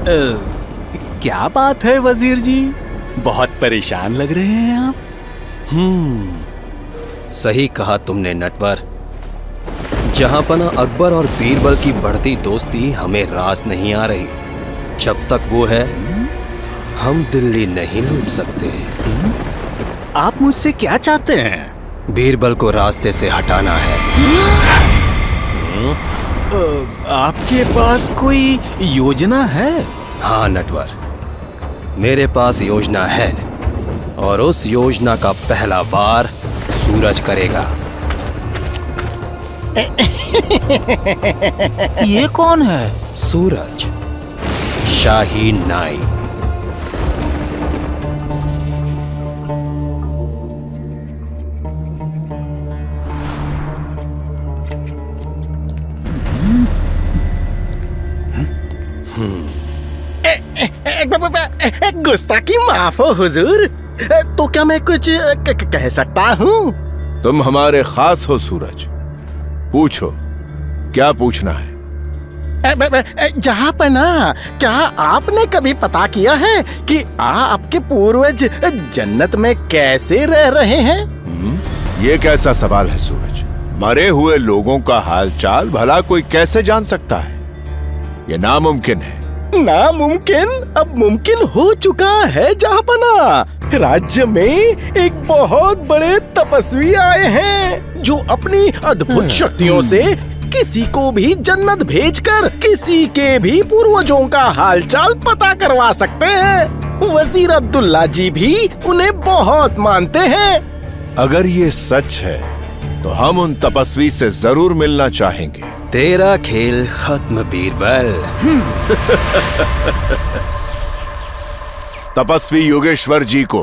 क्या बात है वजीर जी, बहुत परेशान लग रहे हैं आप। सही कहा तुमने नटवर। जहांपना अकबर और बीरबल की बढ़ती दोस्ती हमें रास नहीं आ रही। जब तक वो है हम दिल्ली नहीं लूट सकते। आप मुझसे क्या चाहते हैं? बीरबल को रास्ते से हटाना है। आपके पास कोई योजना है? हाँ नटवर, मेरे पास योजना है और उस योजना का पहला वार सूरज करेगा। ये कौन है? सूरज, शाही नाई। गुस्ताखी माफ हो हुजूर, तो क्या मैं कुछ कह सकता हूँ? तुम हमारे खास हो सूरज, पूछो क्या पूछना है। जहांपना, क्या आपने कभी पता किया है कि आपके पूर्वज जन्नत में कैसे रह रहे हैं? ये कैसा सवाल है सूरज? मरे हुए लोगों का हालचाल भला कोई कैसे जान सकता है? ये नामुमकिन है। नामुमकिन अब मुमकिन हो चुका है जहांपना। राज्य में एक बहुत बड़े तपस्वी आए हैं जो अपनी अद्भुत शक्तियों से किसी को भी जन्नत भेजकर किसी के भी पूर्वजों का हालचाल पता करवा सकते हैं। वजीर अब्दुल्ला जी भी उन्हें बहुत मानते हैं। अगर ये सच है तो हम उन तपस्वी से जरूर मिलना चाहेंगे। तेरा खेल खत्म बीरबल। तपस्वी योगेश्वर जी को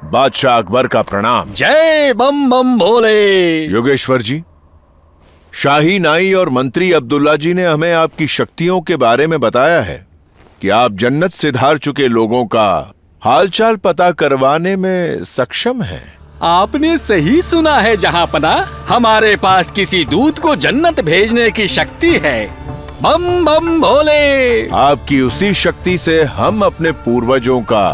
बादशाह अकबर का प्रणाम। जय बम बम भोले। योगेश्वर जी, शाही नाई और मंत्री अब्दुल्ला जी ने हमें आपकी शक्तियों के बारे में बताया है कि आप जन्नत से धार चुके लोगों का हालचाल पता करवाने में सक्षम हैं। आपने सही सुना है जहांपना, हमारे पास किसी दूत को जन्नत भेजने की शक्ति है। बम बम भोले। आपकी उसी शक्ति से हम अपने पूर्वजों का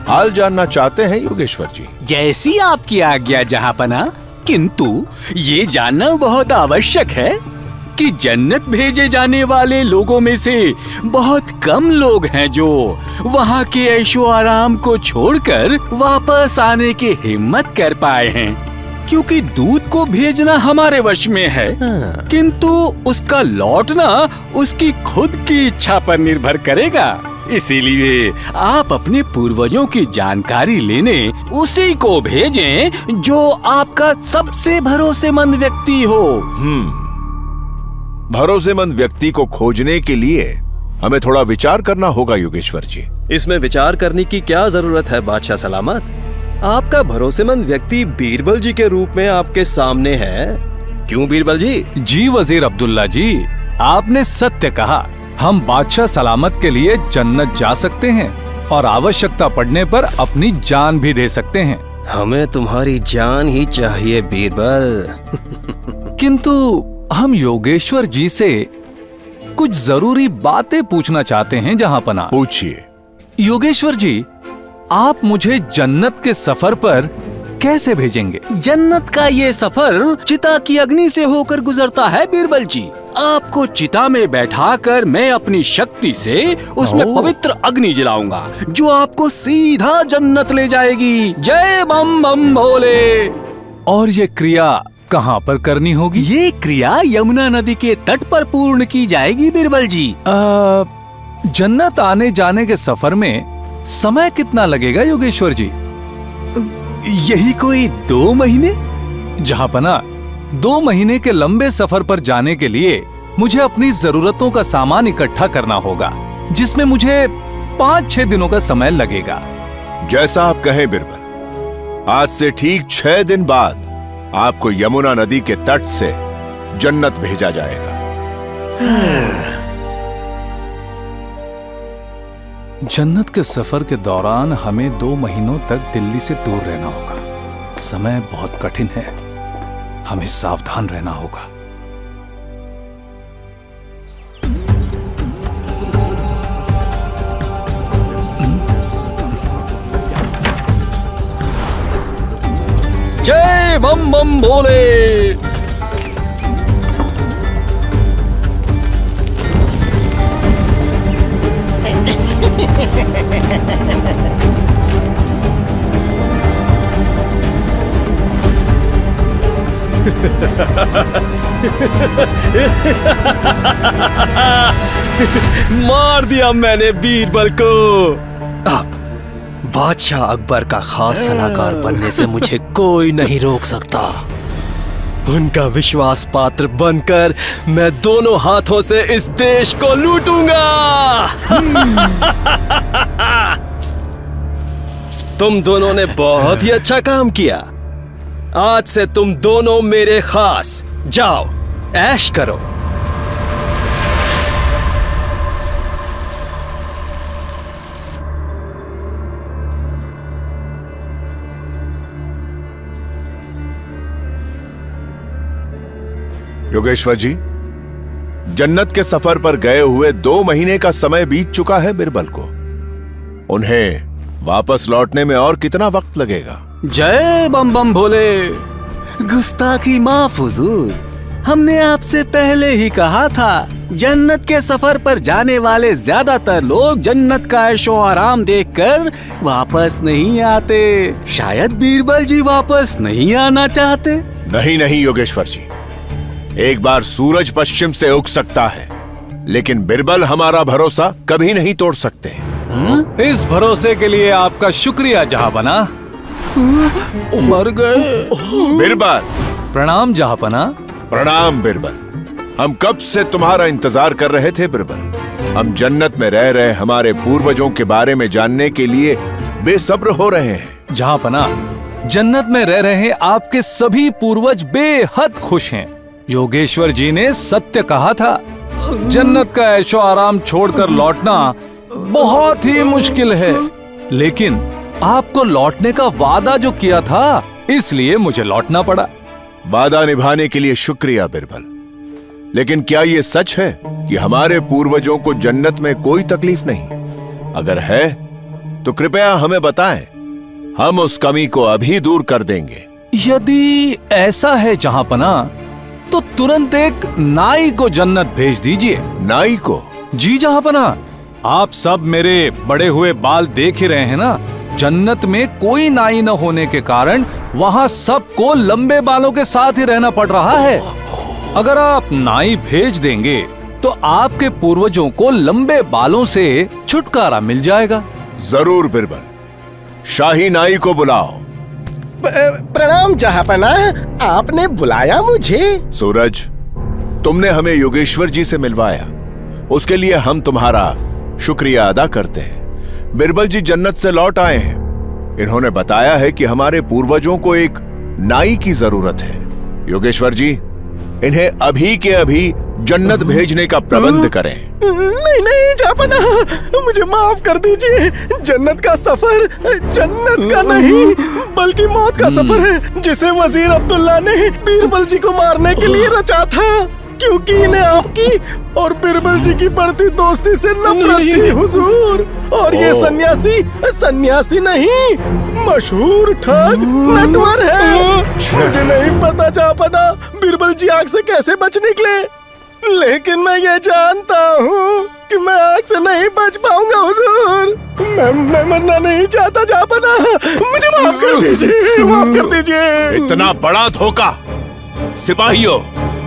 हाल जानना चाहते हैं योगेश्वर जी। जैसी आपकी आज्ञा जहांपना, किंतु ये जानना बहुत आवश्यक है कि जन्नत भेजे जाने वाले लोगों में से बहुत कम लोग हैं जो वहाँ के ऐशो आराम को छोड़कर वापस आने की हिम्मत कर पाए हैं। क्योंकि दूत को भेजना हमारे वश में है, किंतु उसका लौटना उसकी खुद की इच्छा पर निर्भर करेगा। इसीलिए आप अपने पूर्वजों की जानकारी लेने उसी को भेजें जो आपका सबसे भरोसेमंद व्यक्ति हो। भरोसेमंद व्यक्ति को खोजने के लिए हमें थोड़ा विचार करना होगा योगेश्वर जी। इसमें विचार करने की क्या जरूरत है बादशाह सलामत? आपका भरोसेमंद व्यक्ति बीरबल जी के रूप में आपके सामने है। क्यों बीरबल जी? जी वजीर अब्दुल्ला जी, आपने सत्य कहा। हम बादशाह सलामत के लिए जन्नत जा सकते हैं और आवश्यकता पड़ने पर अपनी जान भी दे सकते हैं। हमें तुम्हारी जान ही चाहिए बीरबल। किंतु हम योगेश्वर जी से कुछ जरूरी बातें पूछना चाहते हैं जहांपना। पूछिए। योगेश्वर जी, आप मुझे जन्नत के सफर पर कैसे भेजेंगे? जन्नत का ये सफर चिता की अग्नि से होकर गुजरता है बीरबल जी। आपको चिता में बैठाकर मैं अपनी शक्ति से उसमें पवित्र अग्नि जलाऊंगा जो आपको सीधा जन्नत ले जाएगी। जय बम बम भोले। और ये क्रिया कहाँ पर करनी होगी? ये क्रिया यमुना नदी के तट पर पूर्ण की जाएगी बीरबल जी। जन्नत आने जाने के सफर में समय कितना लगेगा योगेश्वर जी? यही कोई 2 महीने। जहांपना, 2 महीने के लंबे सफर पर जाने के लिए मुझे अपनी जरूरतों का सामान इकट्ठा करना होगा, जिसमें मुझे 5-6 दिनों का समय लगेगा। जैसा आप कहें बिरबल। आज से ठीक 6 दिन बाद आपको यमुना नदी के तट से जन्नत भेजा जाएगा। जन्नत के सफर के दौरान हमें 2 महीनों तक दिल्ली से दूर रहना होगा। समय बहुत कठिन है, हमें सावधान रहना होगा। जय बम बम भोले। मार दिया मैंने बीरबल को। अब बादशाह अकबर का खास सलाहकार बनने से मुझे कोई नहीं रोक सकता। उनका विश्वास पात्र बनकर मैं दोनों हाथों से इस देश को लूटूंगा। तुम दोनों ने बहुत ही अच्छा काम किया। आज से तुम दोनों मेरे खास। जाओ ऐश करो। योगेश्वर जी, जन्नत के सफर पर गए हुए 2 महीने का समय बीत चुका है बिरबल को। उन्हें वापस लौटने में और कितना वक्त लगेगा? जय बम बम भोले। गुस्ताखी माफ हुजूर, हमने आपसे पहले ही कहा था जन्नत के सफर पर जाने वाले ज्यादातर लोग जन्नत का ऐशो आराम देखकर वापस नहीं आते। शायद बीरबल जी वापस नहीं आना चाहते। नहीं नहीं योगेश्वर जी, एक बार सूरज पश्चिम से उग सकता है, लेकिन बिरबल हमारा भरोसा कभी नहीं तोड़ सकते। इस भरोसे के लिए आपका शुक्रिया जहांपना। मर गए बिरबल। प्रणाम जहांपना। प्रणाम बिरबल। हम कब से तुम्हारा इंतजार कर रहे थे बिरबल। हम जन्नत में रह रहे हमारे पूर्वजों के बारे में जानने के लिए बेसब्र हो रहे हैं। जहांपना, जन्नत में रह रहे आपके सभी पूर्वज बेहद खुश हैं। योगेश्वर जी ने सत्य कहा था, जन्नत का ऐशो आराम छोड़कर लौटना बहुत ही मुश्किल है, लेकिन आपको लौटने का वादा जो किया था, इसलिए मुझे लौटना पड़ा। वादा निभाने के लिए शुक्रिया बिरबल, लेकिन क्या ये सच है कि हमारे पूर्वजों को जन्नत में कोई तकलीफ नहीं? अगर है तो कृपया हमें बताएं, हम उस कमी को अभी दूर कर देंगे। यदि ऐसा है जहांपना, तो तुरंत एक नाई को जन्नत भेज दीजिए। नाई को? जी जहांपना, आप सब मेरे बड़े हुए बाल देख ही रहे हैं ना। जन्नत में कोई नाई न होने के कारण वहाँ सबको लंबे बालों के साथ ही रहना पड़ रहा है। अगर आप नाई भेज देंगे तो आपके पूर्वजों को लंबे बालों से छुटकारा मिल जाएगा। जरूर बिरबल, शाही नाई को बुलाओ। प्रणाम जहांपना, आपने बुलाया मुझे? सूरज, तुमने हमें योगेश्वर जी से मिलवाया, उसके लिए हम तुम्हारा शुक्रिया अदा करते हैं। बिरबल जी जन्नत से लौट आए हैं। इन्होंने बताया है कि हमारे पूर्वजों को एक नाई की जरूरत है। योगेश्वर जी, इन्हें अभी के अभी जन्नत भेजने का प्रबंध करें। नहीं नहीं जहांपना, मुझे माफ कर दीजिए। जन्नत का सफर जन्नत का नहीं बल्कि मौत का सफर है, जिसे वजीर अब्दुल्ला ने बीरबल जी को मारने के लिए रचा था, क्योंकि इन्हें आपकी और बिरबल जी की बढ़ती दोस्ती से नफरत थी हुजूर। और ये सन्यासी नहीं, मशहूर ठग नटवर है। मुझे नहीं पता जहांपना बिरबल जी आग से कैसे बच निकले, लेकिन मैं ये जानता हूँ कि मैं आग से नहीं बच पाऊंगा हुजूर। मैं मरना नहीं चाहता जहांपना, मुझे माफ कर दीजिए, माफ कर दीजिए। इतना बड़ा धोखा! सिपाहियों,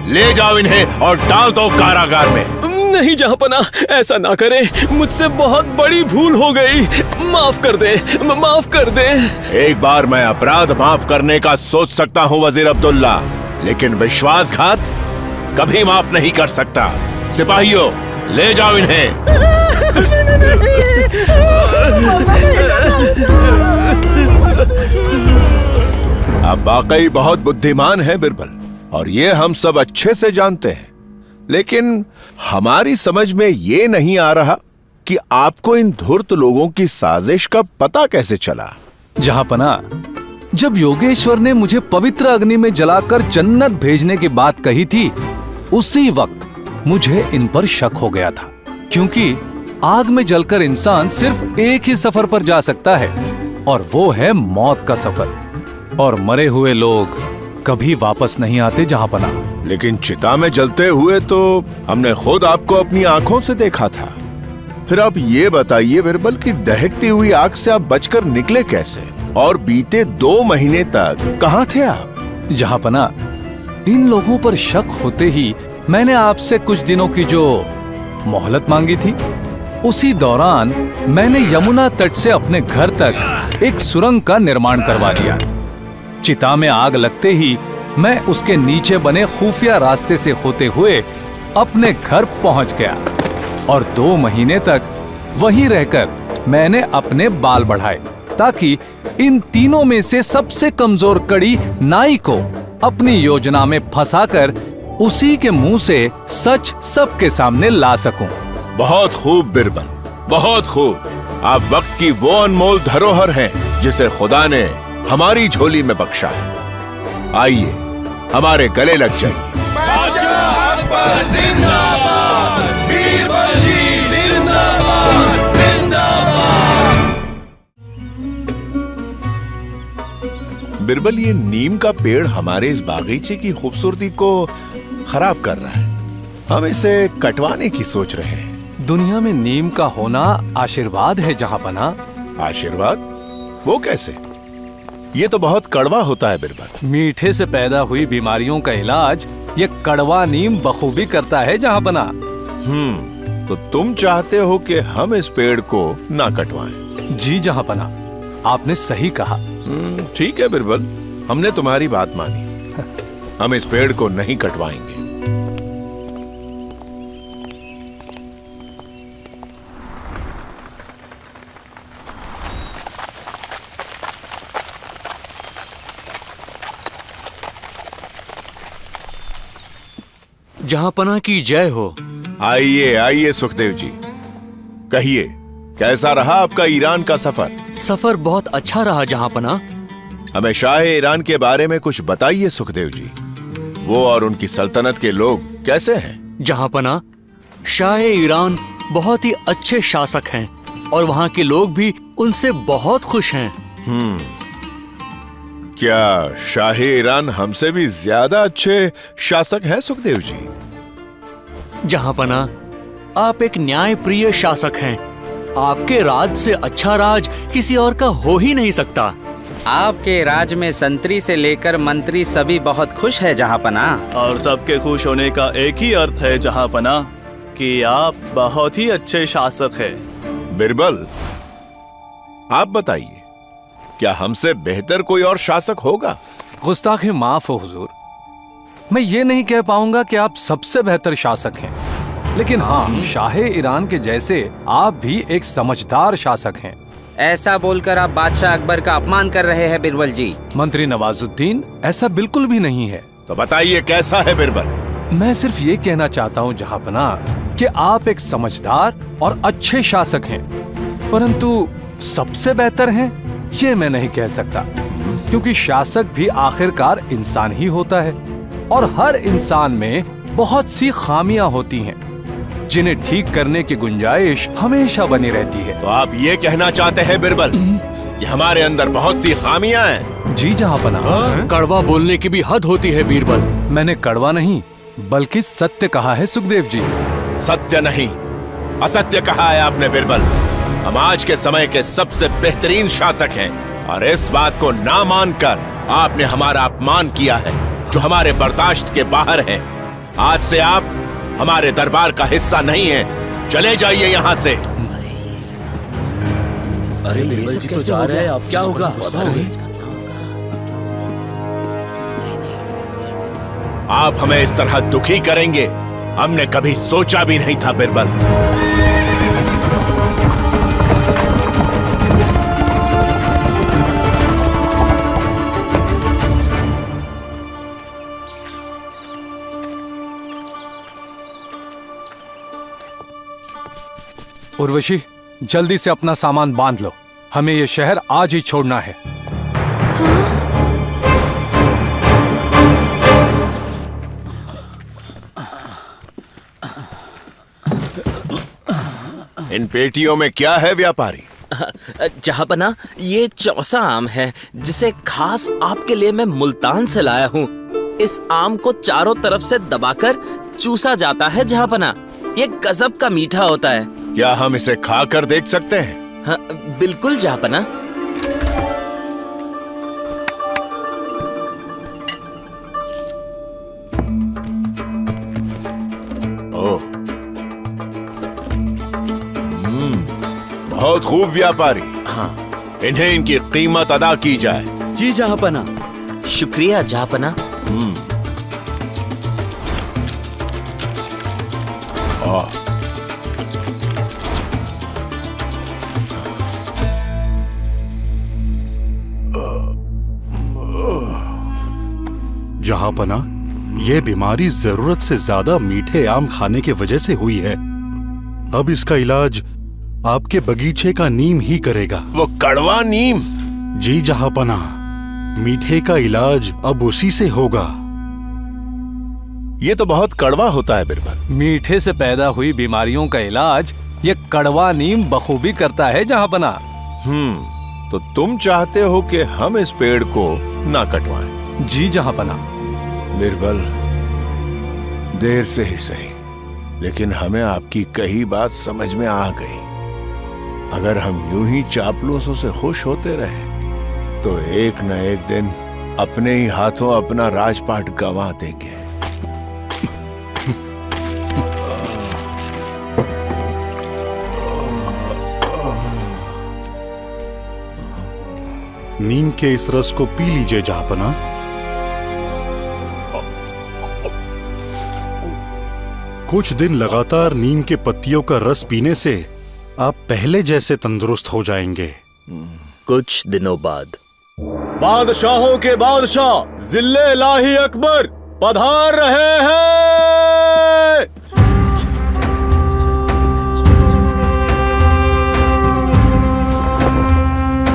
ले जाओ इन्हें और डाल दो कारागार में। नहीं जहांपना, ऐसा ना करें, मुझसे बहुत बड़ी भूल हो गई। माफ कर दे, माफ कर दे। एक बार मैं अपराध माफ करने का सोच सकता हूँ वजीर अब्दुल्ला, लेकिन विश्वासघात कभी माफ नहीं कर सकता। सिपाहियों, ले जाओ इन्हें। आप वाकई बहुत बुद्धिमान हैं बिरबल, और ये हम सब अच्छे से जानते हैं, लेकिन हमारी समझ में ये नहीं आ रहा कि आपको इन धूर्त लोगों की साजिश का पता कैसे चला। जहांपना, जब योगेश्वर ने मुझे पवित्र अग्नि में जलाकर जन्नत भेजने की बात कही थी, उसी वक्त मुझे इन पर शक हो गया था, क्योंकि आग में जलकर इंसान सिर्फ एक ही सफर पर जा सकता है, और वो है मौत का सफर। और मरे हुए लोग कभी वापस नहीं आते जहांपना। लेकिन चिता में जलते हुए तो हमने खुद आपको अपनी आंखों से देखा था। फिर आप ये बताइए बिरबल कि दहकती हुई आग से आप बचकर निकले कैसे, और बीते 2 महीने तक कहाँ थे आप? जहांपना, इन लोगों पर शक होते ही मैंने आपसे कुछ दिनों की जो मोहलत मांगी थी, उसी दौरान मैंने यमुना तट से अपने घर तक एक सुरंग का निर्माण करवा दिया। चिता में आग लगते ही मैं उसके नीचे बने खुफिया रास्ते से होते हुए अपने घर पहुंच गया और 2 महीने तक वहीं रहकर मैंने अपने बाल बढ़ाए, ताकि इन तीनों में से सबसे कमजोर कड़ी नाई को अपनी योजना में फंसाकर उसी के मुंह से सच सबके सामने ला सकूं। बहुत खूब बिरबल, बहुत खूब। आप वक्त की वो अनमोल धरोहर हैं जिसे खुदा ने हमारी झोली में बख्शा है। आइए हमारे गले लग जाइए। बिरबल, ये नीम का पेड़ हमारे इस बागीचे की खूबसूरती को खराब कर रहा है। हम इसे कटवाने की सोच रहे हैं। दुनिया में नीम का होना आशीर्वाद है जहांपना। आशीर्वाद? वो कैसे? ये तो बहुत कड़वा होता है बिरबल। मीठे से पैदा हुई बीमारियों का इलाज ये कड़वा नीम बखूबी करता है जहांपना। तो तुम चाहते हो कि हम इस पेड़ को ना कटवाएं? जी जहांपना, आपने सही कहा। ठीक है बिरबल, हमने तुम्हारी बात मानी। हम इस पेड़ को नहीं कटवाएंगे। जहांपना की जय हो। आइए आइए सुखदेव जी, कहिए कैसा रहा आपका ईरान का सफर? सफर बहुत अच्छा रहा जहांपना। हमें शाह ईरान के बारे में कुछ बताइए सुखदेव जी। वो और उनकी सल्तनत के लोग कैसे हैं? जहांपना, शाह ईरान बहुत ही अच्छे शासक हैं और वहाँ के लोग भी उनसे बहुत खुश हैं। क्या शाह ईरान हमसे भी ज्यादा अच्छे शासक हैं सुखदेव जी? जहांपना, आप एक न्यायप्रिय शासक हैं। आपके राज से अच्छा राज किसी और का हो ही नहीं सकता। आपके राज में संतरी से लेकर मंत्री सभी बहुत खुश है जहांपना। और सबके खुश होने का एक ही अर्थ है जहांपना, कि आप बहुत ही अच्छे शासक हैं। बिरबल, आप बताइए, क्या हमसे बेहतर कोई और शासक होगा? गुस्ताखी माफ हो हुजूर, मैं ये नहीं कह पाऊंगा कि आप सबसे बेहतर शासक हैं, लेकिन हाँ, शाह ईरान के जैसे आप भी एक समझदार शासक हैं। ऐसा बोलकर आप बादशाह अकबर का अपमान कर रहे हैं बिरबल जी। मंत्री नवाजुद्दीन, ऐसा बिल्कुल भी नहीं है। तो बताइए कैसा है बिरबल? मैं सिर्फ ये कहना चाहता हूँ जहांपना कि आप एक समझदार और अच्छे शासक हैं, परंतु सबसे बेहतर हैं ये मैं नहीं कह सकता, क्योंकि शासक भी आखिरकार इंसान ही होता है और हर इंसान में बहुत सी खामियां होती हैं जिन्हें ठीक करने की गुंजाइश हमेशा बनी रहती है। तो आप ये कहना चाहते हैं बिरबल कि हमारे अंदर बहुत सी खामियां हैं? जी जहांपना। कड़वा बोलने की भी हद होती है बीरबल। मैंने कड़वा नहीं बल्कि सत्य कहा है सुखदेव जी। सत्य नहीं, असत्य कहा है आपने बिरबल। हम आज के समय के सबसे बेहतरीन शासक हैं और इस बात को ना मानकर आपने हमारा अपमान किया है, जो हमारे बर्दाश्त के बाहर है। आज से आप हमारे दरबार का हिस्सा नहीं है। चले जाइए यहाँ से। अरे बिरबल जी तो जा रहे हैं, अब क्या होगा? आप हमें इस तरह दुखी करेंगे, हमने कभी सोचा भी नहीं था बिरबल। उर्वशी, जल्दी से अपना सामान बांध लो, हमें ये शहर आज ही छोड़ना है। इन पेटियों में क्या है व्यापारी? जहाँपना, ये चौसा आम है जिसे खास आपके लिए मैं मुल्तान से लाया हूँ। इस आम को चारों तरफ से दबाकर चूसा जाता है जहाँपना। ये गजब का मीठा होता है। क्या हम इसे खाकर देख सकते हैं? हाँ, बिल्कुल जहाँपना। ओह, बहुत खूब व्यापारी। हाँ, इन्हें इनकी कीमत अदा की जाए। जी जहाँपना। शुक्रिया जहाँपना। जहाँपना, ये बीमारी जरूरत से ज्यादा मीठे आम खाने की वजह से हुई है। अब इसका इलाज आपके बगीचे का नीम ही करेगा। वो कड़वा नीम? जी जहाँपना, मीठे का इलाज अब उसी से होगा। ये तो बहुत कड़वा होता है बिरबल। मीठे से पैदा हुई बीमारियों का इलाज ये कड़वा नीम बखूबी करता है जहाँपना। तो तुम चाहते हो कि हम इस पेड़ को ना कटवाएं? जी जहाँपना। बिरबल, देर से ही सही, लेकिन हमें आपकी कही बात समझ में आ गई। अगर हम यूं ही चापलूसों से खुश होते रहे तो एक न एक दिन अपने ही हाथों अपना राजपाट गंवा देंगे। नीम के इस रस को पी लीजिए जहाँपना। कुछ दिन लगातार नीम के पत्तियों का रस पीने से आप पहले जैसे तंदुरुस्त हो जाएंगे। कुछ दिनों बाद बादशाहों के बादशाह जिल्ले इलाही अकबर पधार रहे हैं।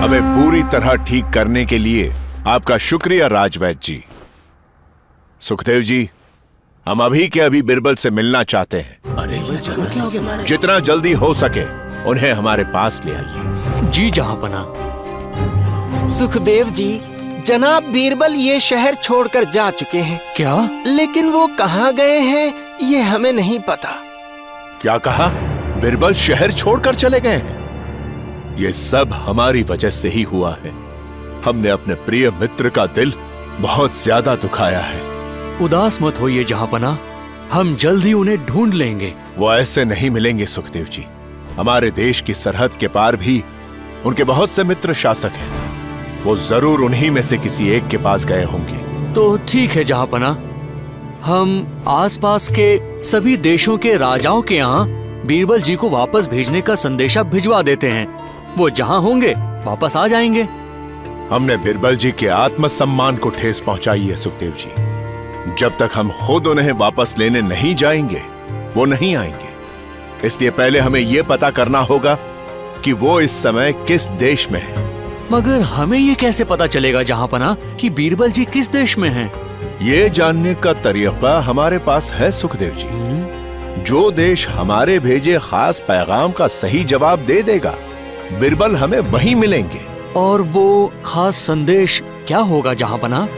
हमें पूरी तरह ठीक करने के लिए आपका शुक्रिया राजवैद्य जी। सुखदेव जी, हम अभी के अभी बिरबल से मिलना चाहते हैं। अरे, जितना जल्दी हो सके उन्हें हमारे पास ले आइए। जी जहाँपना। सुखदेव जी, जनाब बीरबल ये शहर छोड़कर जा चुके हैं। क्या? लेकिन वो कहाँ गए हैं ये हमें नहीं पता। क्या कहा? बिरबल शहर छोड़कर चले गए हैं? ये सब हमारी वजह से ही हुआ है। हमने अपने प्रिय मित्र का दिल बहुत ज्यादा दुखाया है। उदास मत होइए जहाँपना, हम जल्द ही उन्हें ढूंढ लेंगे। वो ऐसे नहीं मिलेंगे सुखदेव जी। हमारे देश की सरहद के पार भी उनके बहुत से मित्र शासक हैं। वो जरूर उन्हीं में से किसी एक के पास गए होंगे। तो ठीक है जहाँपना, हम आसपास के सभी देशों के राजाओं के यहाँ बीरबल जी को वापस भेजने का संदेशा भिजवा देते हैं। वो जहाँ होंगे वापस आ जाएंगे। हमने बिरबल जी के आत्मसम्मान को ठेस पहुंचाई है सुखदेव जी। जब तक हम खुद उन्हें वापस लेने नहीं जाएंगे वो नहीं आएंगे। इसलिए पहले हमें यह पता करना होगा कि वो इस समय किस देश में है। मगर हमें ये कैसे पता चलेगा जहाँपना कि बीरबल जी किस देश में हैं? ये जानने का तरीका हमारे पास है सुखदेव जी। जो देश हमारे भेजे खास पैगाम का सही जवाब दे देगा, बिरबल हमें वहीं मिलेंगे। और वो खास संदेश क्या होगा जहाँपना?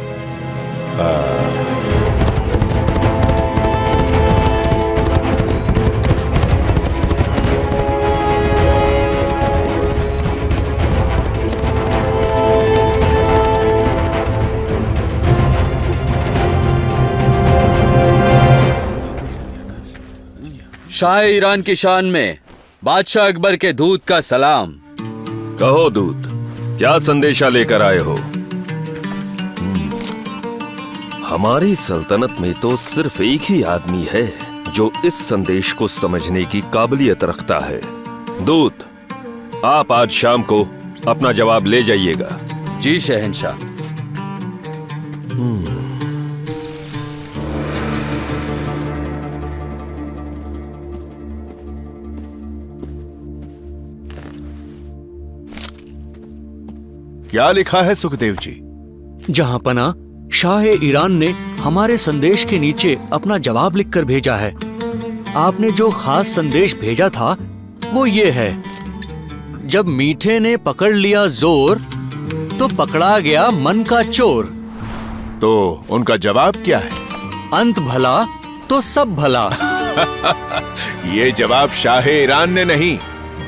शाह ईरान की शान में बादशाह अकबर के दूत का सलाम। कहो दूत, क्या संदेशा लेकर आए हो? हमारी सल्तनत में तो सिर्फ एक ही आदमी है जो इस संदेश को समझने की काबिलियत रखता है। दूत, आप आज शाम को अपना जवाब ले जाइएगा। जी शहंशाह। क्या लिखा है सुखदेव जी? जहाँपना, शाह ईरान ने हमारे संदेश के नीचे अपना जवाब लिखकर भेजा है। आपने जो खास संदेश भेजा था वो ये है। जब मीठे ने पकड़ लिया जोर तो पकड़ा गया मन का चोर। तो उनका जवाब क्या है? अंत भला तो सब भला। ये जवाब शाह ईरान ने नहीं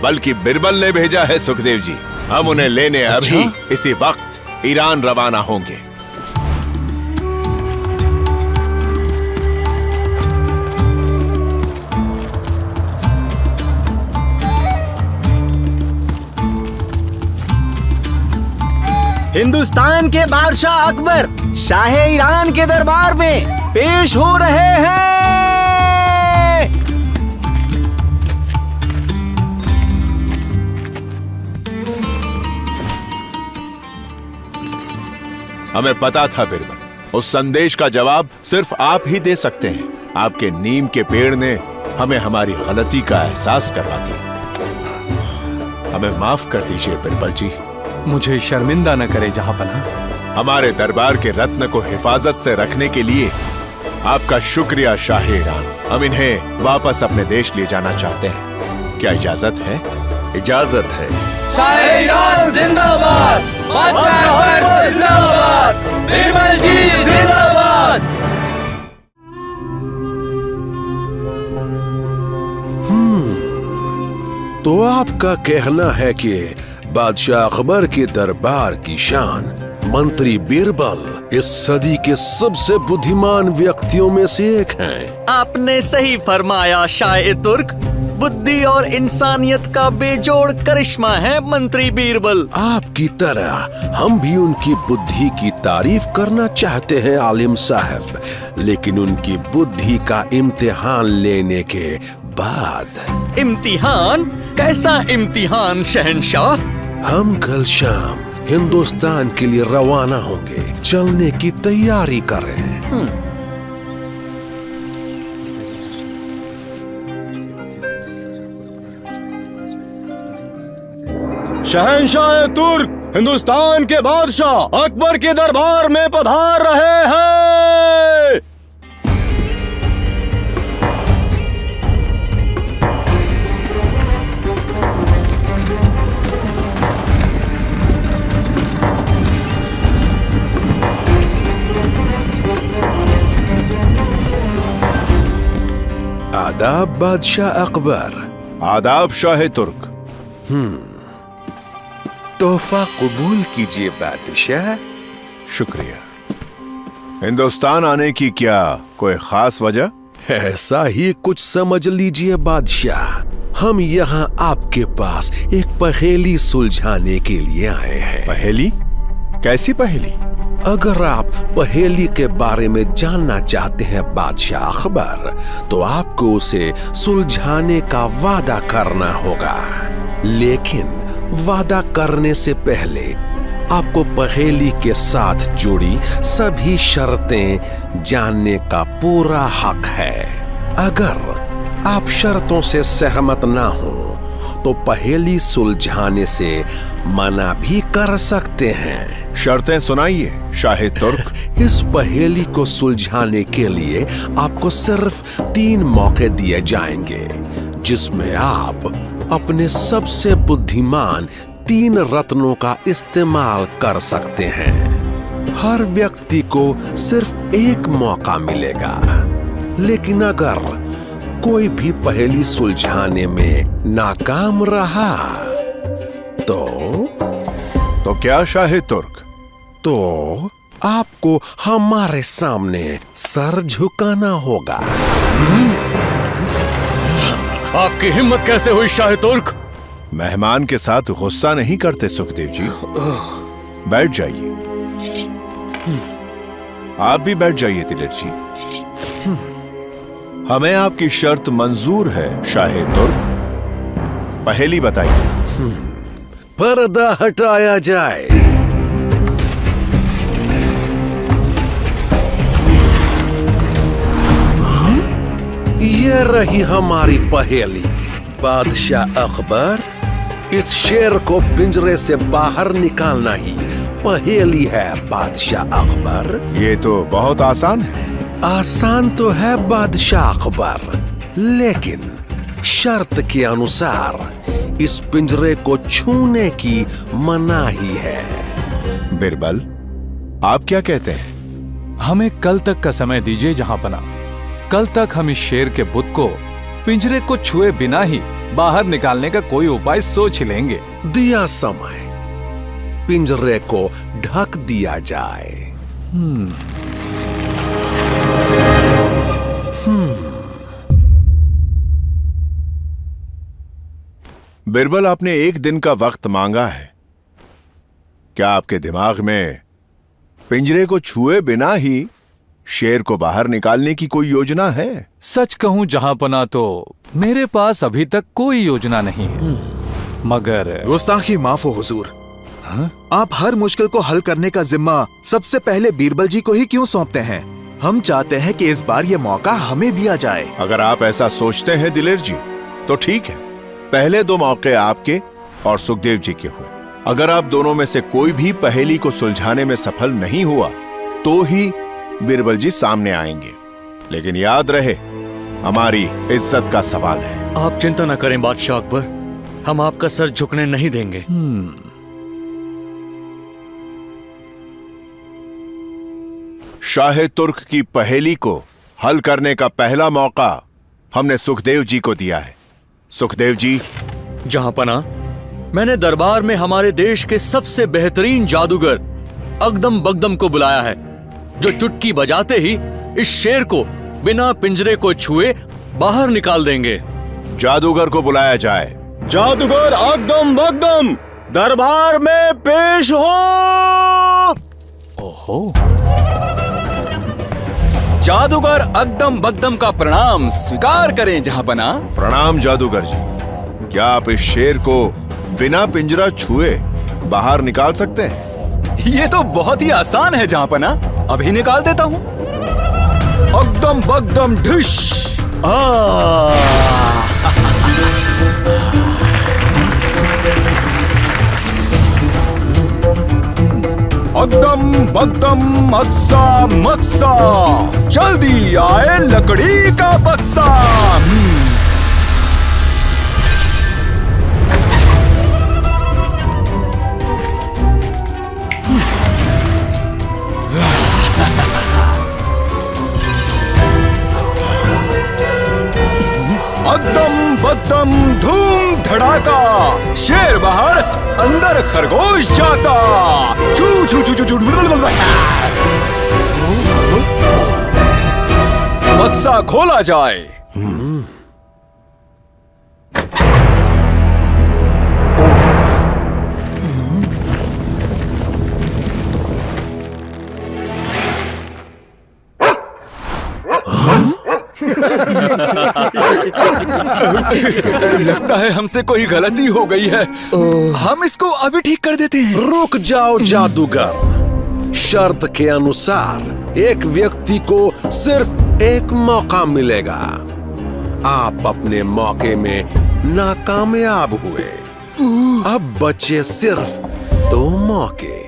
बल्कि बिरबल ने भेजा है सुखदेव जी। हम उन्हें लेने अभी इसी वक्त ईरान रवाना होंगे। हिंदुस्तान के बादशाह अकबर शाह ईरान के दरबार में पेश हो रहे हैं। हमें पता था बिरबल, उस संदेश का जवाब सिर्फ आप ही दे सकते हैं। आपके नीम के पेड़ ने हमें हमारी गलती का एहसास करवा दिया। हमें माफ कर दीजिए बिरबल जी। मुझे शर्मिंदा न करे जहांपनाह। हमारे दरबार के रत्न को हिफाजत से रखने के लिए आपका शुक्रिया शाह ईरान। हम इन्हें वापस अपने देश ले जाना चाहते हैं। क्या इजाजत है? इजाजत है। शाह ईरान जिंदाबाद, बादशाह अकबर जिंदाबाद, बिरबल जी जिंदाबाद। तो आपका कहना है कि बादशाह अकबर के दरबार की शान मंत्री बीरबल इस सदी के सबसे बुद्धिमान व्यक्तियों में से एक हैं। आपने सही फरमाया शाह तुर्क। बुद्धि और इंसानियत का बेजोड़ करिश्मा है मंत्री बीरबल। आपकी तरह हम भी उनकी बुद्धि की तारीफ करना चाहते हैं आलिम साहब, लेकिन उनकी बुद्धि का इम्तिहान लेने के बाद। इम्तिहान? कैसा इम्तिहान शहंशाह? हम कल शाम हिंदुस्तान के लिए रवाना होंगे। चलने की तैयारी करें। शहंशाह तुर्क हिंदुस्तान के बादशाह अकबर के दरबार में पधार रहे हैं। आदाब बादशाह अकबर। आदाब शाह तुर्क। तोहफा कबूल कीजिए बादशाह। शुक्रिया। हिंदुस्तान आने की क्या कोई खास वजह? ऐसा ही कुछ समझ लीजिए बादशाह। हम यहाँ आपके पास एक पहेली सुलझाने के लिए आए हैं। पहेली? कैसी पहेली? अगर आप पहेली के बारे में जानना चाहते हैं बादशाह अकबर, तो आपको उसे सुलझाने का वादा करना होगा। लेकिन वादा करने से पहले आपको पहेली के साथ जुड़ी सभी शर्तें जानने का पूरा हक है। अगर आप शर्तों से सहमत ना हो तो पहेली सुलझाने से मना भी कर सकते हैं। शर्तें सुनाइए शाह तुर्क। इस पहेली को सुलझाने के लिए आपको सिर्फ 3 मौके दिए जाएंगे, जिसमें आप अपने सबसे बुद्धिमान 3 रत्नों का इस्तेमाल कर सकते हैं। हर व्यक्ति को सिर्फ 1 मौका मिलेगा। लेकिन अगर कोई भी पहेली सुलझाने में नाकाम रहा तो क्या शाह तुर्क? तो आपको हमारे सामने सर झुकाना होगा। आपकी हिम्मत कैसे हुई शाह तुर्क? मेहमान के साथ गुस्सा नहीं करते सुखदेव जी। बैठ जाइए। आप भी बैठ जाइए तिलक जी। हमें आपकी शर्त मंजूर है शाह तुर्क। पहेली बताइए। पर्दा हटाया जाए। ये रही हमारी पहेली। बादशाह अकबर, इस शेर को पिंजरे से बाहर निकालना ही पहेली है बादशाह अकबर। ये तो बहुत आसान है। आसान तो है बादशाह अकबर, लेकिन शर्त के अनुसार इस पिंजरे को छूने की मनाही है। बिरबल, आप क्या कहते हैं? हमें कल तक का समय दीजिए जहांपना। कल तक हम इस शेर के बुत को पिंजरे को छुए बिना ही बाहर निकालने का कोई उपाय सोच लेंगे। दिया समय, पिंजरे को ढक दिया जाए। बिरबल, आपने एक दिन का वक्त मांगा है। क्या आपके दिमाग में पिंजरे को छुए बिना ही शेर को बाहर निकालने की कोई योजना है? सच कहूं जहांपना तो मेरे पास अभी तक कोई योजना नहीं है, मगर गुस्ताखी माफ हो हुजूर। आप हर मुश्किल को हल करने का जिम्मा सबसे पहले बीरबल जी को ही क्यों सौंपते हैं? हम चाहते हैं कि इस बार ये मौका हमें दिया जाए। अगर आप ऐसा सोचते हैं दिलेर जी, तो ठीक है। पहले 2 मौके आपके और सुखदेव जी के हुए। अगर आप दोनों में से कोई भी पहेली को सुलझाने में सफल नहीं हुआ तो ही बीरबल जी सामने आएंगे। लेकिन याद रहे, हमारी इज्जत का सवाल है। आप चिंता न करें बादशाह अकबर, हम आपका सर झुकने नहीं देंगे। शाह तुर्क की पहेली को हल करने का पहला मौका हमने सुखदेव जी को दिया है। सुखदेव जी। जहांपना, मैंने दरबार में हमारे देश के सबसे बेहतरीन जादूगर अकदम बगदम को बुलाया है, जो चुटकी बजाते ही इस शेर को बिना पिंजरे को छुए बाहर निकाल देंगे। जादूगर को बुलाया जाए। जादूगर अकदम बगदम दरबार में पेश हो। ओहो, जादूगर अकदम बगदम का प्रणाम स्वीकार करें जहांपना। प्रणाम जादूगर जी। क्या आप इस शेर को बिना पिंजरा छुए बाहर निकाल सकते हैं? ये तो बहुत ही आसान है जहांपना, अभी निकाल देता हूँ। अकदम बगदम ढिश। अकदम बगदम अक्सा मक्सा, जल्दी आए लकड़ी का बक्सा। अकदम बगदम धूम धड़ाका, शेर बाहर अंदर खरगोश जाता। छू छू छू छू छू। बक्सा खोला जाए। लगता है हमसे कोई गलती हो गई है। हम इसको अभी ठीक कर देते हैं। रुक जाओ जादूगर। शर्त के अनुसार एक व्यक्ति को सिर्फ एक मौका मिलेगा। आप अपने मौके में नाकामयाब हुए। अब बचे सिर्फ 2 मौके।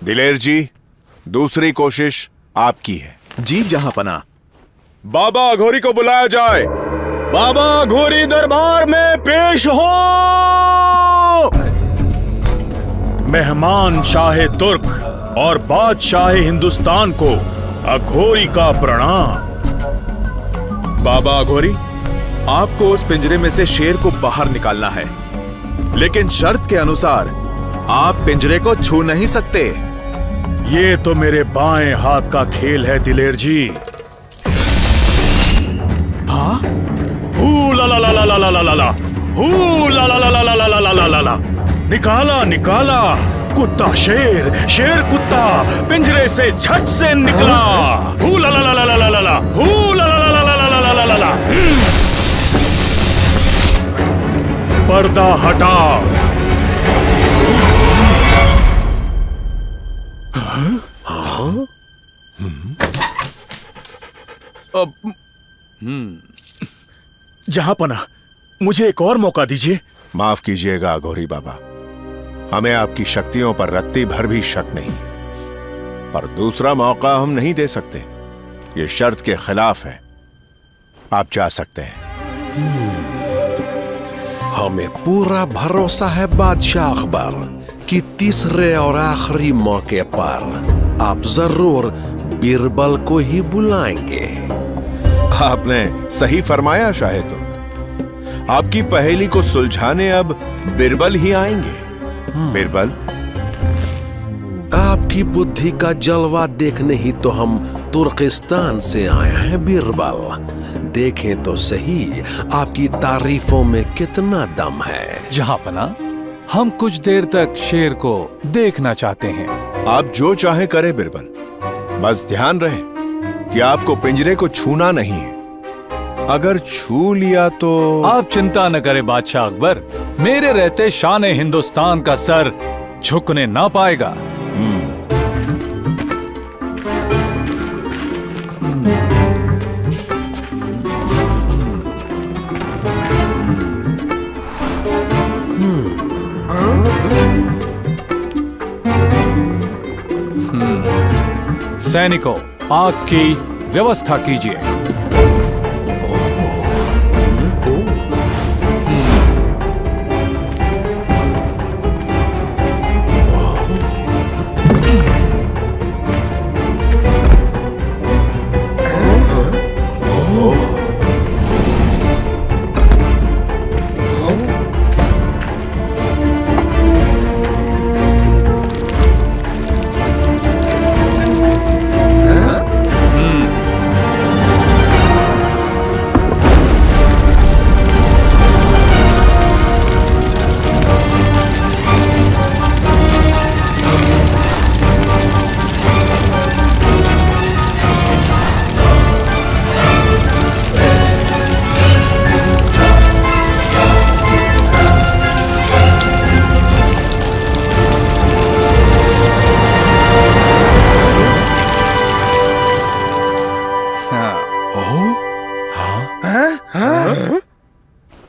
दिलेर जी, दूसरी कोशिश आपकी है। जी जहांपना। बाबा अघोरी को बुलाया जाए। बाबा अघोरी दरबार में पेश हो। मेहमान शाह तुर्क और बादशाह हिंदुस्तान को अघोरी का प्रणाम। बाबा अघोरी, आपको उस पिंजरे में से शेर को बाहर निकालना है, लेकिन शर्त के अनुसार आप पिंजरे को छू नहीं सकते। ये तो मेरे बाएं हाथ का खेल है दिलेर जी। हाँ? हू ला ला ला ला ला ला ला ला, हू ला ला ला ला ला ला ला ला ला ला। निकाला निकाला, कुत्ता शेर, शेर कुत्ता पिंजरे से झट से निकला। हू ला ला ला ला ला ला ला, हू ला ला ला ला ला ला ला ला ला। पर्दा हटा। जहांपना, मुझे एक और मौका दीजिए। माफ कीजिएगा अघोरी बाबा, हमें आपकी शक्तियों पर रत्ती भर भी शक नहीं, पर दूसरा मौका हम नहीं दे सकते। ये शर्त के खिलाफ है। आप जा सकते हैं। हमें पूरा भरोसा है बादशाह अकबर कि तीसरे और आखिरी मौके पर आप जरूर बीरबल को ही बुलाएंगे। आपने सही फरमाया शाह तुर्क। आपकी पहेली को सुलझाने अब बीरबल ही आएंगे। बीरबल, आपकी बुद्धि का जलवा देखने ही तो हम तुर्किस्तान से आए हैं बीरबल। देखें तो सही आपकी तारीफों में कितना दम है। जहांपना, हम कुछ देर तक शेर को देखना चाहते हैं। आप जो चाहे करें बीरबल, बस ध्यान रहे कि आपको पिंजरे को छूना नहीं है। अगर छू लिया तो आप चिंता न करें बादशाह अकबर, मेरे रहते शान हिंदुस्तान का सर झुकने ना पाएगा। सैनिकों, आग की व्यवस्था कीजिए।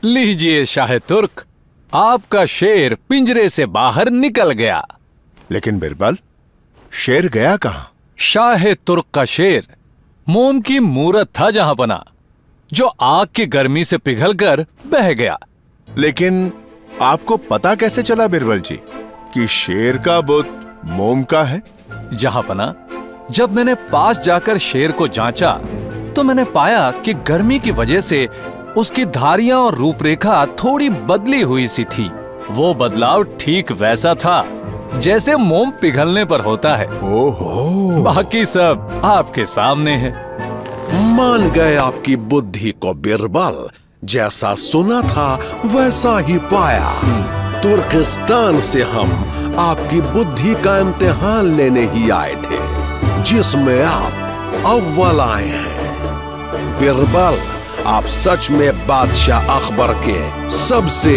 लीजिए शाह तुर्क, आपका शेर पिंजरे से बाहर निकल गया। लेकिन बीरबल, शेर गया कहां? शाह तुर्क का शेर मोम की मूरत था जहांपना, जो आग की गर्मी से पिघलकर बह गया। लेकिन आपको पता कैसे चला बीरबल जी कि शेर का बुत मोम का है? जहांपना, जब मैंने पास जाकर शेर को जांचा तो मैंने पाया कि गर्मी की वजह से उसकी धारियां और रूपरेखा थोड़ी बदली हुई सी थी। वो बदलाव ठीक वैसा था जैसे मोम पिघलने पर होता है। ओहो, बाकी सब आपके सामने है। मान गए आपकी बुद्धि को बीरबल। जैसा सुना था वैसा ही पाया। तुर्किस्तान से हम आपकी बुद्धि का इम्तिहान लेने ही आए थे, जिसमें आप अव्वल आए हैं। बीरबल, आप सच में बादशाह अकबर के सबसे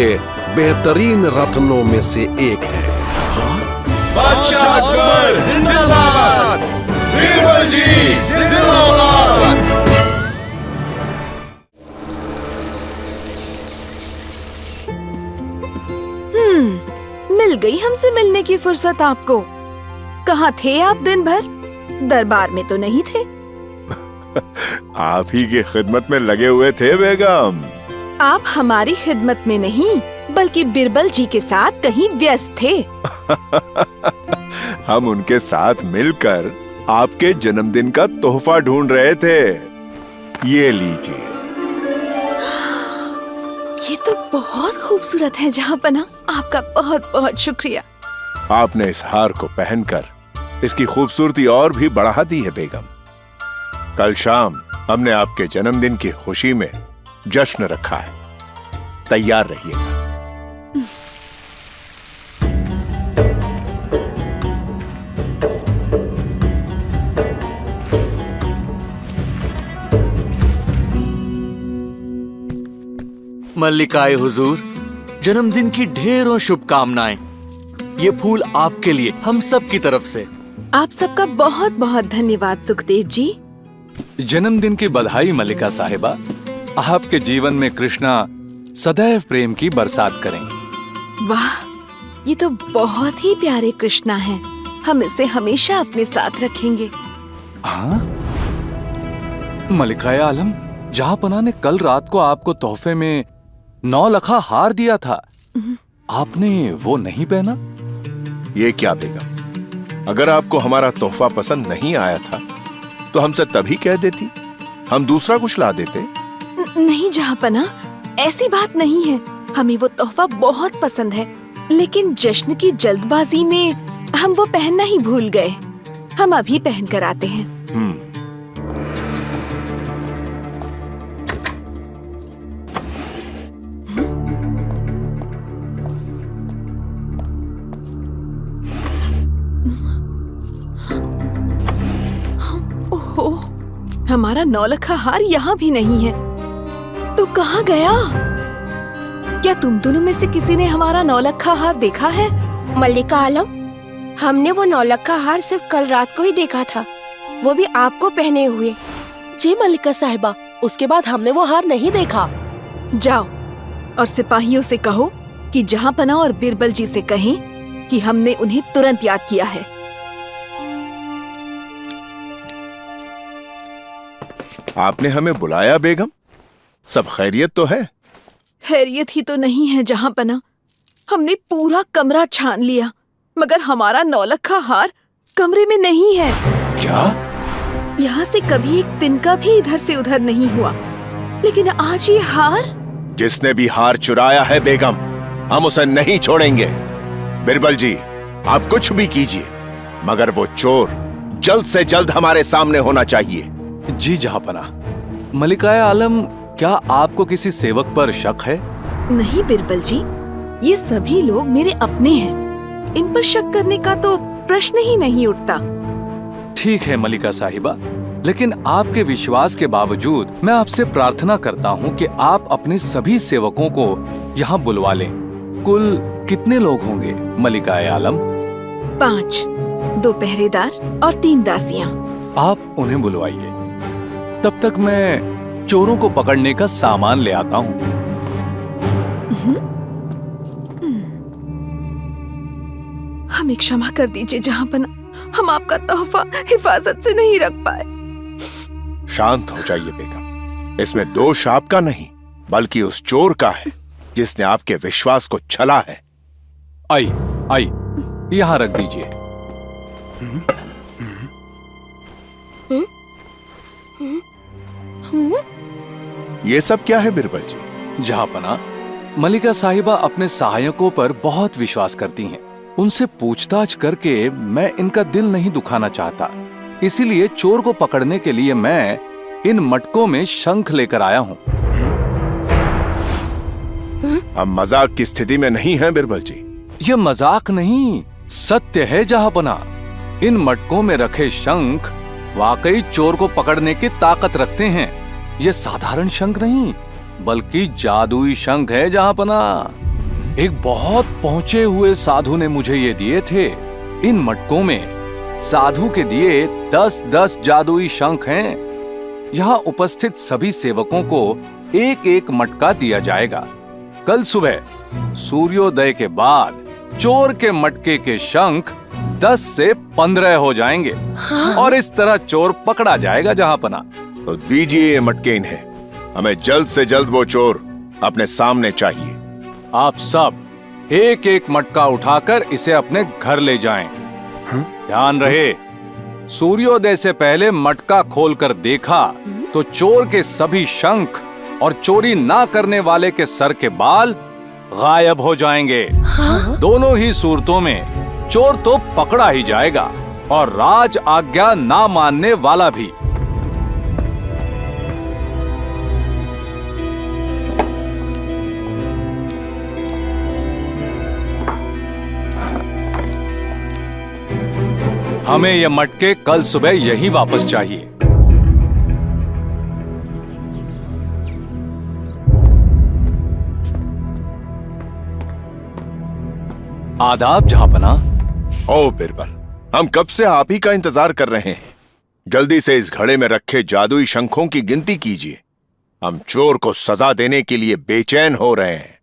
बेहतरीन रत्नों में से एक हैं। बादशाह अकबर जिंदाबाद, बीरबल जी जिंदाबाद। मिल गई हमसे मिलने की फुर्सत आपको। कहाँ थे आप दिन भर? दरबार में तो नहीं थे। आप ही की खिदमत में लगे हुए थे बेगम। आप हमारी खिदमत में नहीं बल्कि बीरबल जी के साथ कहीं व्यस्त थे। हम उनके साथ मिलकर आपके जन्मदिन का तोहफा ढूंढ रहे थे। ये लीजिए। ये तो बहुत खूबसूरत है जहांपना, आपका बहुत बहुत शुक्रिया। आपने इस हार को पहनकर इसकी खूबसूरती और भी बढ़ा दी है बेगम। कल शाम हमने आपके जन्मदिन की खुशी में जश्न रखा है, तैयार रहिएगा। मल्लिकाए हुजूर, जन्मदिन की ढेरों शुभकामनाएं। ये फूल आपके लिए हम सब की तरफ से। आप सबका बहुत बहुत धन्यवाद सुखदेव जी। जन्मदिन की बधाई मल्लिका साहिबा। आपके जीवन में कृष्णा सदैव प्रेम की बरसात करें। वाह, ये तो बहुत ही प्यारे कृष्णा हैं। हम इसे हमेशा अपने साथ रखेंगे। हाँ? मल्लिकाए आलम, जहांपना ने कल रात को आपको तोहफे में 9 लखा हार दिया था, आपने वो नहीं पहना? ये क्या बेगम, अगर आपको हमारा तोहफा पसंद नहीं आया था तो हमसे तभी कह देती, हम दूसरा कुछ ला देते। नहीं जहांपना, ऐसी बात नहीं है। हमें वो तोहफा बहुत पसंद है, लेकिन जश्न की जल्दबाजी में हम वो पहनना ही भूल गए। हम अभी पहन कर आते हैं। ओहो, हमारा 9 लखा हार यहाँ भी नहीं है। तो कहाँ गया? क्या तुम दोनों में से किसी ने हमारा 9 लखा हार देखा है? मल्लिका आलम, हमने वो 9 लखा हार सिर्फ कल रात को ही देखा था, वो भी आपको पहने हुए। जी मल्लिका साहिबा, उसके बाद हमने वो हार नहीं देखा। जाओ और सिपाहियों से कहो कि जहांपना और बीरबल जी से कहें कि हमने उन्हें तुरंत याद किया है। आपने हमें बुलाया बेगम? सब खैरियत तो है? खैरियत ही तो नहीं है जहांपना। हमने पूरा कमरा छान लिया, मगर हमारा 9 लखा हार कमरे में नहीं है। क्या? यहाँ से कभी एक तिनका भी इधर से उधर नहीं हुआ, लेकिन आज ये हार। जिसने भी हार चुराया है बेगम, हम उसे नहीं छोड़ेंगे। बिरबल जी, आप कुछ भी कीजिए, मगर वो चोर जल्द से जल्द हमारे सामने होना चाहिए। जी जहांपना। मलिकाए आलम, क्या आपको किसी सेवक पर शक है? नहीं बिरबल जी, ये सभी लोग मेरे अपने हैं। इन पर शक करने का तो प्रश्न ही नहीं उठता। ठीक है मलिका साहिबा, लेकिन आपके विश्वास के बावजूद मैं आपसे प्रार्थना करता हूँ कि आप अपने सभी सेवकों को यहाँ बुलवा लें। कुल कितने लोग होंगे मलिकाए आलम? 5, 2 पहरेदार और 3 दासियां। आप उन्हें बुलवाइए, तब तक मैं चोरों को पकड़ने का सामान ले आता हूँ। हमें क्षमा कर दीजिए जहांपना, हम आपका तोहफा हिफाजत से नहीं रख पाए। शांत हो जाइए बेगम, इसमें दोष आपका नहीं बल्कि उस चोर का है जिसने आपके विश्वास को छला है। आई आई, यहाँ रख दीजिए। ये सब क्या है बिरबल जी? जहांपना, मलिका साहिबा अपने सहायकों पर बहुत विश्वास करती हैं। उनसे पूछताछ करके मैं इनका दिल नहीं दुखाना चाहता, इसीलिए चोर को पकड़ने के लिए मैं इन मटकों में शंख लेकर आया हूँ। हम मजाक की स्थिति में नहीं हैं बिरबल जी। ये मजाक नहीं, सत्य है जहांपना। इन मटकों में रखे शंख वाकई चोर को पकड़ने की ताकत रखते हैं। ये साधारण शंख नहीं, बल्कि जादुई शंख है जहांपना। एक बहुत पहुंचे हुए साधु ने मुझे ये दिए थे। इन मटकों में साधु के दिए 10-10 जादुई शंख हैं। यहाँ उपस्थित सभी सेवकों को एक एक मटका दिया जाएगा। कल सुबह सूर्योदय के बाद चोर के मटके के शंख 10 से 15 हो जाएंगे। और इस तरह चोर पकड़ा जाएगा जहांपना। तो दीजिए ये मटके इन्हें, हमें जल्द से जल्द वो चोर अपने सामने चाहिए। आप सब एक एक मटका उठाकर इसे अपने घर ले जाएं। ध्यान रहे, सूर्योदय से पहले मटका खोलकर देखा तो चोर के सभी शंख और चोरी ना करने वाले के सर के बाल गायब हो जाएंगे। दोनों ही सूरतों में चोर तो पकड़ा ही जाएगा और राज आज्ञा ना मानने वाला भी। हमें ये मटके कल सुबह यही वापस चाहिए। आदाब जहांपना। ओ बिरबल, हम कब से आप ही का इंतजार कर रहे हैं। जल्दी से इस घड़े में रखे जादुई शंखों की गिनती कीजिए। हम चोर को सजा देने के लिए बेचैन हो रहे हैं।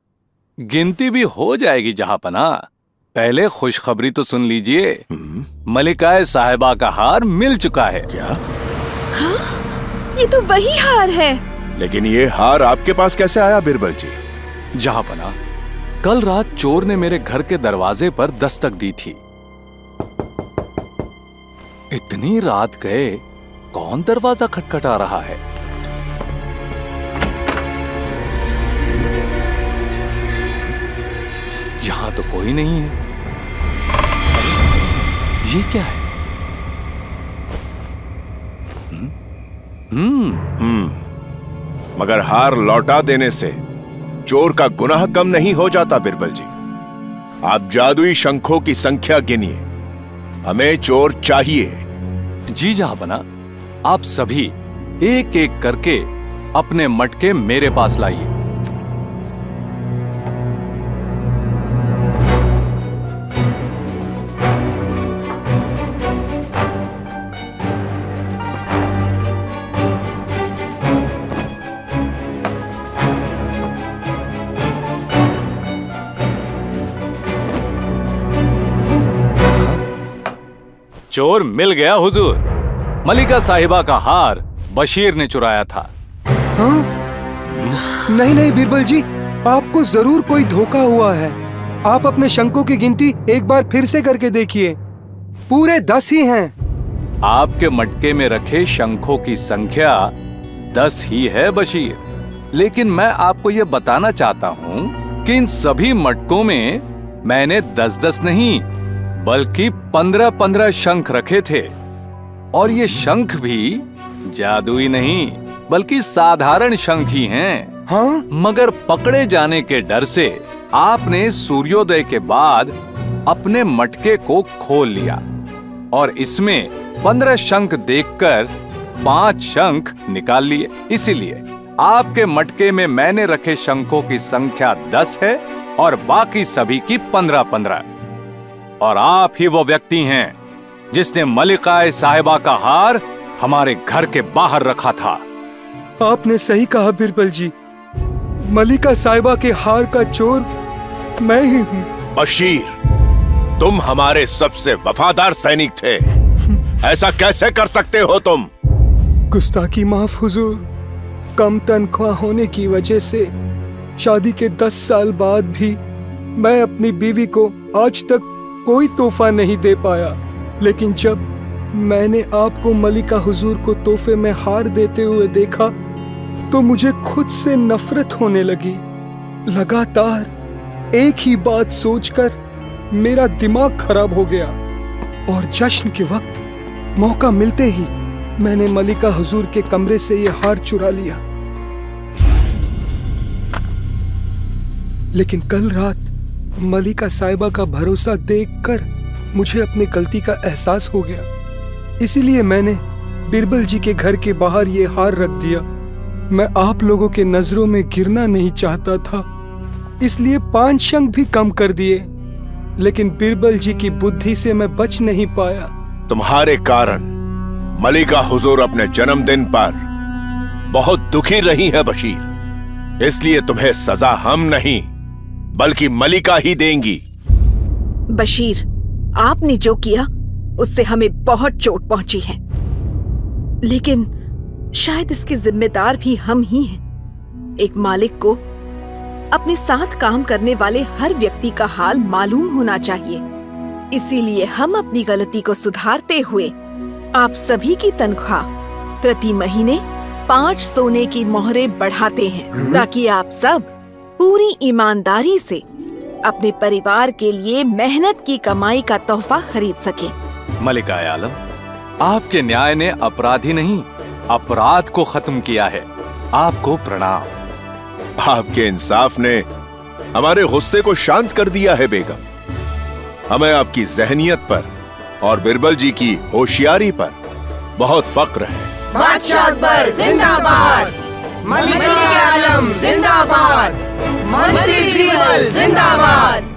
गिनती भी हो जाएगी जहांपना, पहले खुशखबरी तो सुन लीजिए। मलिकाए साहिबा का हार मिल चुका है। क्या? हाँ? ये तो वही हार है। लेकिन ये हार आपके पास कैसे आया बीरबल जी? जहांपना, कल रात चोर ने मेरे घर के दरवाजे पर दस्तक दी थी। इतनी रात गए, कौन दरवाजा खटखटा रहा है? यहां तो कोई नहीं है। ये क्या है? मगर हार लौटा देने से चोर का गुनाह कम नहीं हो जाता बीरबल जी। आप जादुई शंखों की संख्या गिनिए, हमें चोर चाहिए। जी जहांपना, आप सभी एक एक करके अपने मटके मेरे पास लाइए। चोर मिल गया हुजूर। मलिका साहिबा का हार बशीर ने चुराया था। हाँ? नहीं नहीं बीरबल जी, आपको जरूर कोई धोखा हुआ है। आप अपने शंखों की गिनती एक बार फिर से करके देखिए, पूरे 10 ही हैं। आपके मटके में रखे शंखों की संख्या 10 ही है बशीर, लेकिन मैं आपको यह बताना चाहता हूँ कि इन सभी मटकों में मैंने 10-10 नहीं बल्कि 15-15 शंख रखे थे। और ये शंख भी जादुई नहीं बल्कि साधारण शंख ही हैं। हाँ? मगर पकड़े जाने के डर से आपने सूर्योदय के बाद अपने मटके को खोल लिया और इसमें 15 शंख देखकर 5 शंख निकाल लिए। इसीलिए आपके मटके में मैंने रखे शंखों की संख्या 10 है और बाकी सभी की 15-15। और आप ही वो व्यक्ति हैं जिसने मलिका साहिबा का हार हमारे घर के बाहर रखा था। आपने सही कहा बीरबल जी, मलिका साहिबा के हार का चोर मैं ही हूँ। बशीर, तुम हमारे सबसे वफादार सैनिक थे, ऐसा कैसे कर सकते हो तुम? गुस्ताखी माफ हुजूर। कम तनख्वाह होने की वजह से शादी के 10 साल बाद भी मैं अपनी बीवी को आज तक कोई तोहफा नहीं दे पाया। लेकिन जब मैंने आपको मलिका हुजूर को तोहफे में हार देते हुए देखा तो मुझे खुद से नफरत होने लगी। लगातार एक ही बात सोचकर मेरा दिमाग खराब हो गया और जश्न के वक्त मौका मिलते ही मैंने मलिका हुजूर के कमरे से यह हार चुरा लिया। लेकिन कल रात मलिका साहिबा का भरोसा देखकर मुझे अपनी गलती का एहसास हो गया। इसीलिए मैंने बीरबल जी के घर के बाहर ये हार रख दिया। मैं आप लोगों के नजरों में गिरना नहीं चाहता था, इसलिए 5 शंख भी कम कर दिए। लेकिन बीरबल जी की बुद्धि से मैं बच नहीं पाया। तुम्हारे कारण मलिका हुजूर अपने जन्मदिन पर बहुत दुखी रही है बशीर, इसलिए तुम्हें सजा हम नहीं बल्कि मलिका ही देंगी। बशीर, आपने जो किया उससे हमें बहुत चोट पहुंची है, लेकिन शायद इसके जिम्मेदार भी हम ही हैं। एक मालिक को अपने साथ काम करने वाले हर व्यक्ति का हाल मालूम होना चाहिए। इसीलिए हम अपनी गलती को सुधारते हुए आप सभी की तनख्वाह प्रति महीने 5 सोने की मोहरें बढ़ाते हैं, ताकि आप सब पूरी ईमानदारी से अपने परिवार के लिए मेहनत की कमाई का तोहफा खरीद सके। मलिका आलम, आपके न्याय ने अपराधी नहीं अपराध को खत्म किया है। आपको प्रणाम। आपके इंसाफ ने हमारे गुस्से को शांत कर दिया है बेगम। हमें आपकी जहनियत पर और बीरबल जी की होशियारी पर बहुत फक्र है। बादशाह अकबर जिंदाबाद, मलिक आलम जिंदाबाद, मंत्री बीरबल जिंदाबाद।